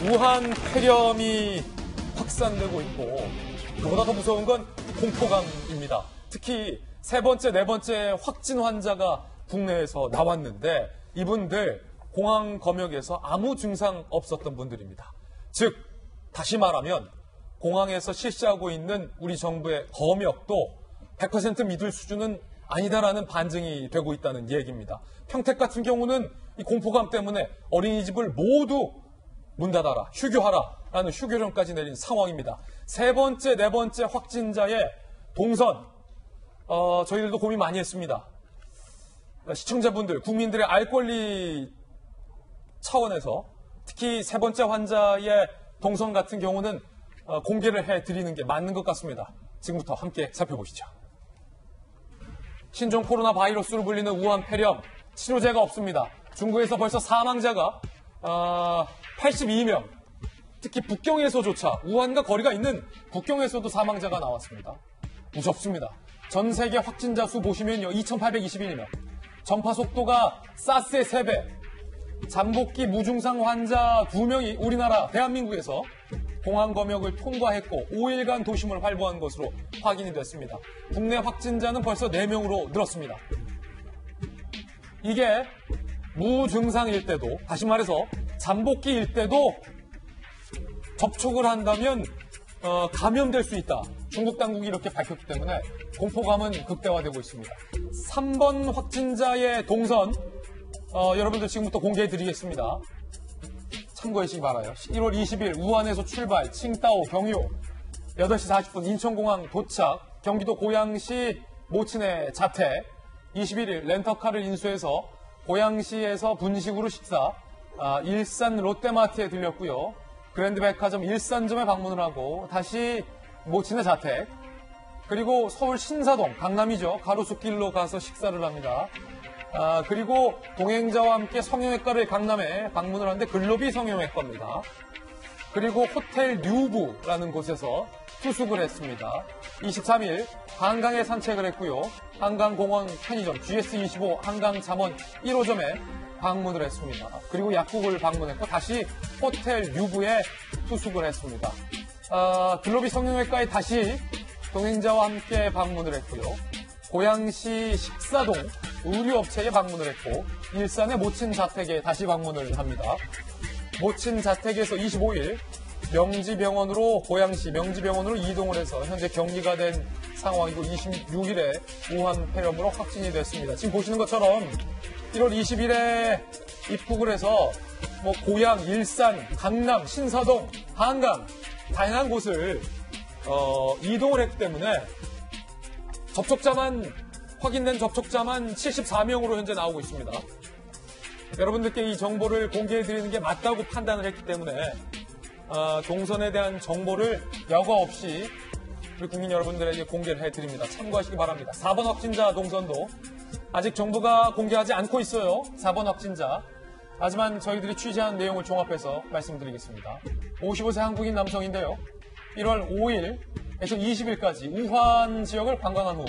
우한 폐렴이 확산되고 있고 그보다 더 무서운 건 공포감입니다. 특히 세 번째, 네 번째 확진 환자가 국내에서 나왔는데 이분들 공항 검역에서 아무 증상 없었던 분들입니다. 즉 다시 말하면 공항에서 실시하고 있는 우리 정부의 검역도 100% 믿을 수준은 아니다라는 반증이 되고 있다는 얘기입니다. 평택 같은 경우는 이 공포감 때문에 어린이집을 모두 문 닫아라, 휴교하라라는 휴교령까지 내린 상황입니다. 세 번째, 네 번째 확진자의 동선, 저희들도 고민 많이 했습니다. 시청자분들, 국민들의 알 권리 차원에서 특히 세 번째 환자의 동선 같은 경우는 공개를 해드리는 게 맞는 것 같습니다. 지금부터 함께 살펴보시죠. 신종 코로나 바이러스로 불리는 우한 폐렴, 치료제가 없습니다. 중국에서 벌써 사망자가 82명, 특히 북경에서조차 우한과 거리가 있는 북경에서도 사망자가 나왔습니다. 무섭습니다. 전 세계 확진자 수 보시면요, 2,821명, 전파 속도가 사스의 3배, 잠복기 무증상 환자 2명이 우리나라 대한민국에서 공항 검역을 통과했고 5일간 도심을 활보한 것으로 확인이 됐습니다. 국내 확진자는 벌써 4명으로 늘었습니다. 이게 무증상일 때도, 다시 말해서 잠복기일 때도 접촉을 한다면 감염될 수 있다. 중국 당국이 이렇게 밝혔기 때문에 공포감은 극대화되고 있습니다. 3번 확진자의 동선 여러분들 지금부터 공개해드리겠습니다. 참고하시기 바라요. 1월 20일 우한에서 출발, 칭따오, 경유, 8시 40분 인천공항 도착, 경기도 고양시 모친의 자택, 21일 렌터카를 인수해서 고양시에서 분식으로 식사, 일산 롯데마트에 들렸고요. 그랜드백화점 일산점에 방문을 하고 다시 모친의 자택, 그리고 서울 신사동, 강남이죠. 가로수길로 가서 식사를 합니다. 그리고 동행자와 함께 성형외과를 강남에 방문을 하는데 글로비 성형외과입니다. 그리고 호텔 류브라는 곳에서 투숙을 했습니다. 23일 한강에 산책을 했고요. 한강공원 편의점 GS25 한강잠원 1호점에 방문을 했습니다. 그리고 약국을 방문했고 다시 호텔 류브에 투숙을 했습니다. 글로비 성형외과에 다시 동행자와 함께 방문을 했고요. 고양시 식사동 의류업체에 방문을 했고 일산의 모친 자택에 다시 방문을 합니다. 모친 자택에서 25일 명지병원으로 고양시 명지병원으로 이동을 해서 현재 격리가 된 상황이고 26일에 우한 폐렴으로 확진이 됐습니다. 지금 보시는 것처럼 1월 20일에 입국을 해서 고양, 일산, 강남, 신사동, 한강 다양한 곳을 이동을 했기 때문에 확인된 접촉자만 74명으로 현재 나오고 있습니다. 여러분들께 이 정보를 공개해드리는 게 맞다고 판단을 했기 때문에 동선에 대한 정보를 여과 없이 우리 국민 여러분들에게 공개를 해드립니다. 참고하시기 바랍니다. 4번 확진자 동선도 아직 정부가 공개하지 않고 있어요. 4번 확진자. 하지만 저희들이 취재한 내용을 종합해서 말씀드리겠습니다. 55세 한국인 남성인데요. 1월 5일에서 20일까지 우한 지역을 관광한 후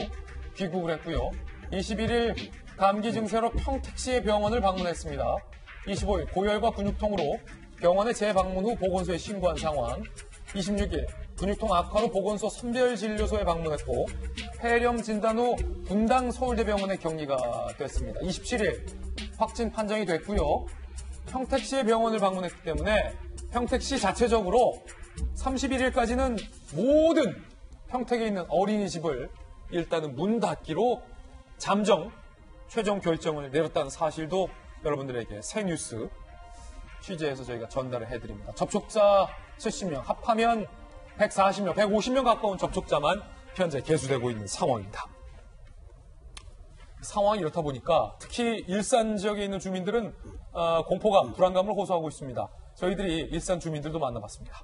귀국을 했고요. 21일 감기 증세로 평택시의 병원을 방문했습니다. 25일 고열과 근육통으로 병원에 재방문 후 보건소에 신고한 상황. 26일 근육통 악화로 보건소 선별진료소에 방문했고 폐렴 진단 후 분당 서울대병원에 격리가 됐습니다. 27일 확진 판정이 됐고요. 평택시의 병원을 방문했기 때문에 평택시 자체적으로 31일까지는 모든 평택에 있는 어린이집을 일단은 문 닫기로 최종 결정을 내렸다는 사실도 여러분들에게 새 뉴스 취재해서 저희가 전달을 해드립니다. 접촉자 70명, 합하면 140명, 150명 가까운 접촉자만 현재 계수되고 있는 상황입니다. 상황이 이렇다 보니까 특히 일산 지역에 있는 주민들은 공포감, 불안감을 호소하고 있습니다. 저희들이 일산 주민들도 만나봤습니다.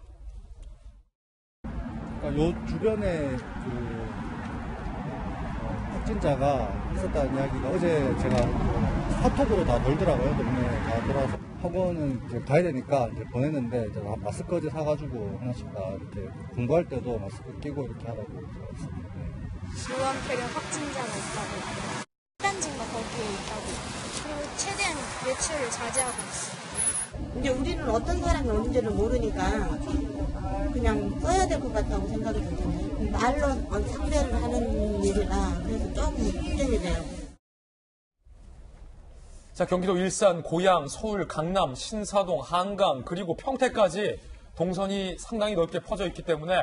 요 주변에 확진자가 있었다는 이야기가 어제 제가 카톡으로 다 돌더라고요. 동네에 다 돌아서 학원은 이제 가야 되니까 이제 보냈는데 이제 마스크 어제 사가지고 하나씩 다 이렇게 공부할 때도 마스크 끼고 이렇게 하라고 했습니다. 우한 폐렴 확진자가 있다고, 식단증도 거기에 있다고, 그리고 최대한 외출을 자제하고 있어요. 이제 우리는 어떤 사람이 오는지를 모르니까 그냥 써야 될 것 같다고 생각이 들잖아요. 말로 상대를 하는 일이라 그래서 조금 걱정이 돼요. 자, 경기도 일산, 고양, 서울, 강남, 신사동, 한강, 그리고 평택까지 동선이 상당히 넓게 퍼져 있기 때문에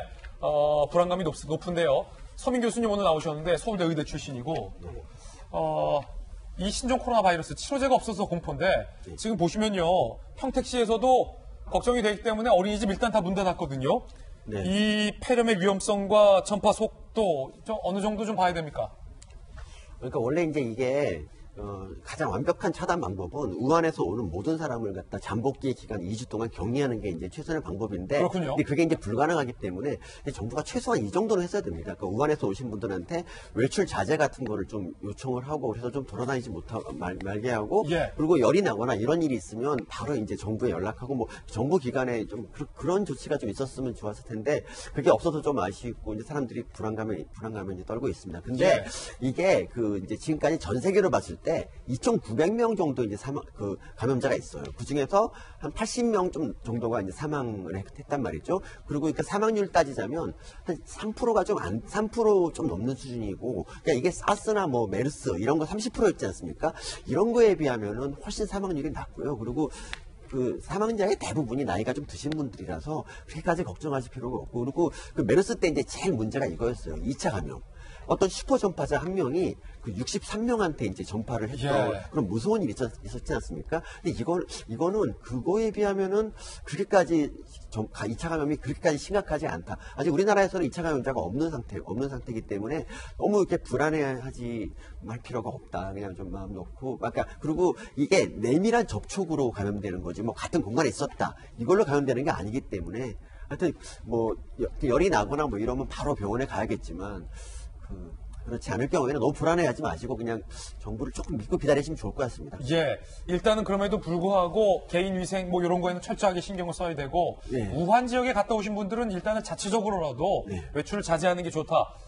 불안감이 높은데요. 서민 교수님 오늘 나오셨는데 서울대 의대 출신이고 이 신종 코로나 바이러스 치료제가 없어서 공포인데 지금 보시면요. 평택시에서도 걱정이 되기 때문에 어린이집 일단 다 문 닫았거든요. 네. 이 폐렴의 위험성과 전파 속도 좀 어느 정도 좀 봐야 됩니까? 그러니까 원래 이제 이게 가장 완벽한 차단 방법은 우한에서 오는 모든 사람을 갖다 잠복기 기간 2주 동안 격리하는 게 이제 최선의 방법인데, 그렇군요. 근데 그게 이제 불가능하기 때문에 이제 정부가 최소한 이 정도는 했어야 됩니다. 그러니까 우한에서 오신 분들한테 외출 자제 같은 거를 좀 요청을 하고 그래서 좀 돌아다니지 말게 하고, 예. 그리고 열이 나거나 이런 일이 있으면 바로 이제 정부에 연락하고 뭐 정부 기관에 좀 그런 조치가 좀 있었으면 좋았을 텐데 그게 없어서 좀 아쉽고 이제 사람들이 불안감에 이제 떨고 있습니다. 근데 이게 이제 지금까지 전 세계로 봤을 때 2,900명 정도 이제 감염자가 있어요. 그 중에서 한 80명 정도가 이제 사망을 했단 말이죠. 그리고 그러니까 사망률 따지자면 한 3%가 3% 좀 넘는 수준이고, 그러니까 이게 사스나 뭐 메르스 이런 거 30%였지 않습니까? 이런 거에 비하면은 훨씬 사망률이 낮고요. 그리고 사망자의 대부분이 나이가 좀 드신 분들이라서 그렇게까지 걱정하실 필요가 없고, 그리고 메르스 때 이제 제일 문제가 이거였어요. 2차 감염. 어떤 슈퍼 전파자 한 명이 63명한테 이제 전파를 했던 그런 무서운 일이 있었지 않습니까? 근데 이거는 그거에 비하면은 그렇게까지 2차 감염이 그렇게까지 심각하지 않다. 아직 우리나라에서는 2차 감염자가 없는 상태이기 때문에 너무 이렇게 불안해하지 말 필요가 없다. 그냥 좀 마음 놓고, 그리고 이게 내밀한 접촉으로 감염되는 거지, 뭐 같은 공간에 있었다. 이걸로 감염되는 게 아니기 때문에 하여튼 뭐 열이 나거나 뭐 이러면 바로 병원에 가야겠지만, 그렇지 않을 경우에는 너무 불안해하지 마시고 그냥 정부를 조금 믿고 기다리시면 좋을 것 같습니다. 예, 일단은 그럼에도 불구하고 개인 위생 뭐 이런 거에는 철저하게 신경을 써야 되고, 네. 우한 지역에 갔다 오신 분들은 일단은 자체적으로라도 네. 외출을 자제하는 게 좋다.